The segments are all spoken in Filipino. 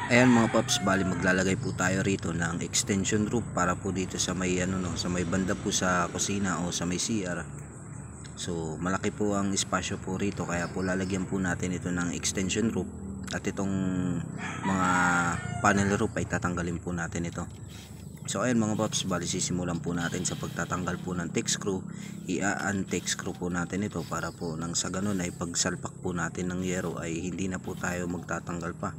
Ayan mga paps, bali maglalagay po tayo rito ng extension roof para po dito sa may sa may banda po sa kusina o sa may CR. So malaki po ang espasyo po rito, kaya po lalagyan po natin ito ng extension roof, at itong mga panel roof ay tatanggalin po natin ito. So ayan mga paps, bali sisimulan po natin sa pagtatanggal po ng teak screw. I-unteak screw po natin ito para po nang sa ganun ay pagsalpak po natin ng yero ay hindi na po tayo magtatanggal pa.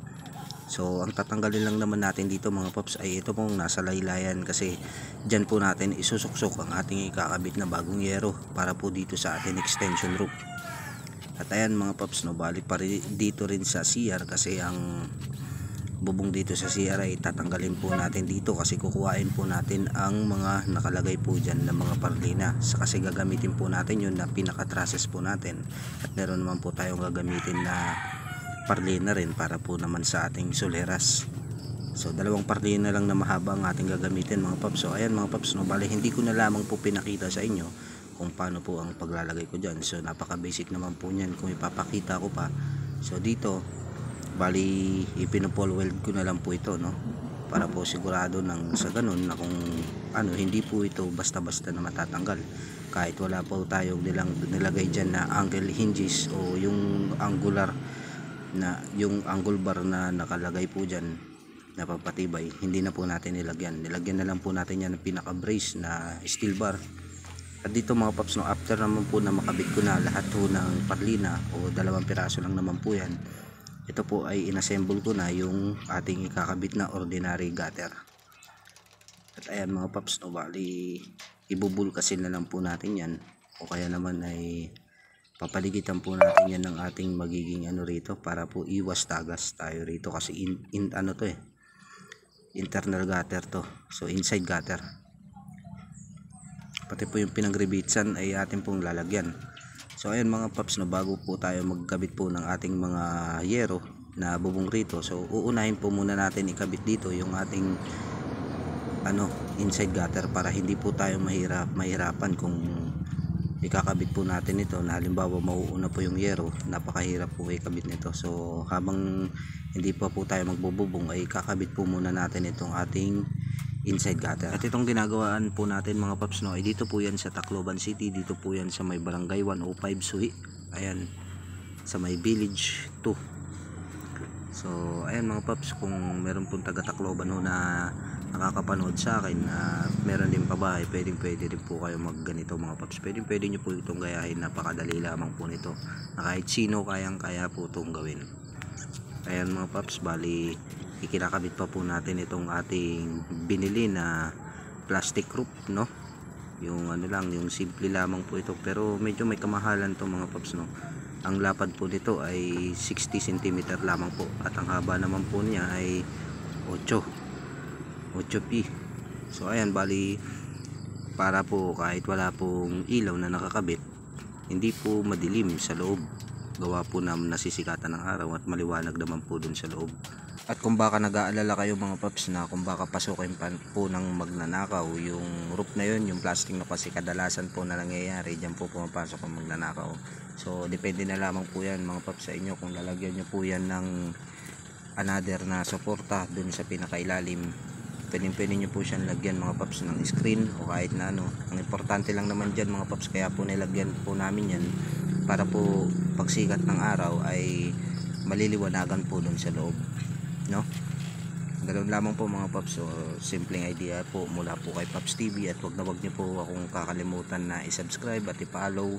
So ang tatanggalin lang naman natin dito mga paps ay ito pong nasa laylayan, kasi dyan po natin isusuksok ang ating ikakabit na bagong yero para po dito sa ating extension roof. At ayan mga paps, bali pa dito rin sa CR, kasi ang bubong dito sa CR ay tatanggalin po natin dito, kasi kukuhain po natin ang mga nakalagay po dyan na mga parlina, kasi gagamitin po natin yun na pinaka trusses po natin, at meron naman po tayong gagamitin na parlina rin para po naman sa ating soleras. So dalawang parlina lang na mahaba ang ating gagamitin mga paps. So ayan mga paps, bali hindi ko na lamang po pinakita sa inyo kung paano po ang paglalagay ko dyan. So napaka basic naman po niyan kung ipapakita ko pa. So dito bali ipinapol weld ko na lang po ito, para po sigurado nang sa ganun na kung hindi po ito basta basta na matatanggal, kahit wala po tayong nilagay dyan na angle hinges o yung angle bar na nakalagay po dyan na papatibay. Hindi na po natin nilagyan na lang po natin yan ng pinaka brace na steel bar. At dito mga paps, after naman po na makabit ko na lahat po ng parlina, o 2 piraso lang naman po yan, ito po ay inassemble ko na yung ating ikakabit na ordinary gutter. At ayan mga paps, bali ibubulkasin na lang po natin yan, o kaya naman ay papaligitan po natin yan ng ating magiging rito, para po iwas tagas tayo rito, kasi internal gutter to. So inside gutter, pati po yung pinagrebitsan ay atin pong lalagyan. So ayan mga paps, bago po tayo magkabit po ng ating mga yero na bubong rito, so uunahin po muna natin ikabit dito yung ating inside gutter, para hindi po tayo mahirapan kung ikakabit po natin ito, na halimbawa mauuna po yung yero, napakahirap po ikabit nito. So habang hindi pa po tayo magbububong ay kakabit po muna natin itong ating inside gutter. At itong ginagawaan po natin mga paps, ay dito po yan sa Tacloban City, dito po yan sa may barangay 105 Suhi, ayan sa may village 2. So ayan mga paps, kung meron pong taga Tacloban na nakakapanood sa akin na meron din pabahay, pwede rin po kayo magganito mga paps. Pwede nyo po itong gayahin, napakadali lamang po nito, na kahit sino kaya po itong gawin. Ayan mga paps, bali ikinakabit pa po natin itong ating binili na plastic roof, yung yung simple lamang po ito, pero medyo may kamahalan to mga paps, Ang lapad po nito ay 60 cm lamang po, at ang haba naman po niya ay 8 pi. So ayan, bali para po kahit wala pong ilaw na nakakabit, hindi po madilim sa loob, gawa po na nasisikatan ng araw, at maliwanag naman po dun sa loob. At kung baka nag-aalala kayo mga paps na kung baka pasukin po ng magnanakaw yung roof na yun, yung plastic kasi kadalasan po na nangyayari dyan po pumapasok ang magnanakaw. So depende na lamang po yan mga paps sa inyo, kung lalagyan nyo po yan ng another na suporta dun sa pinakailalim, pwede nyo po siyang lagyan mga paps ng screen, o kahit na ang importante lang naman dyan mga paps, kaya po nilagyan po namin yan, para po pagsikat ng araw ay maliliwanagan po dun sa loob, Ganoon lamang po mga paps. So simpleng idea po mula po kay Paps TV, at wag nyo po akong kakalimutan na i-subscribe at i-follow,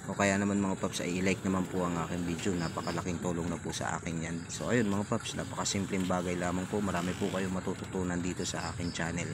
o kaya naman mga paps ay i-like naman po ang aking video, napakalaking tulong na po sa akin yan. So ayun mga paps, napakasimpleng bagay lamang po, marami po kayong matututunan dito sa aking channel.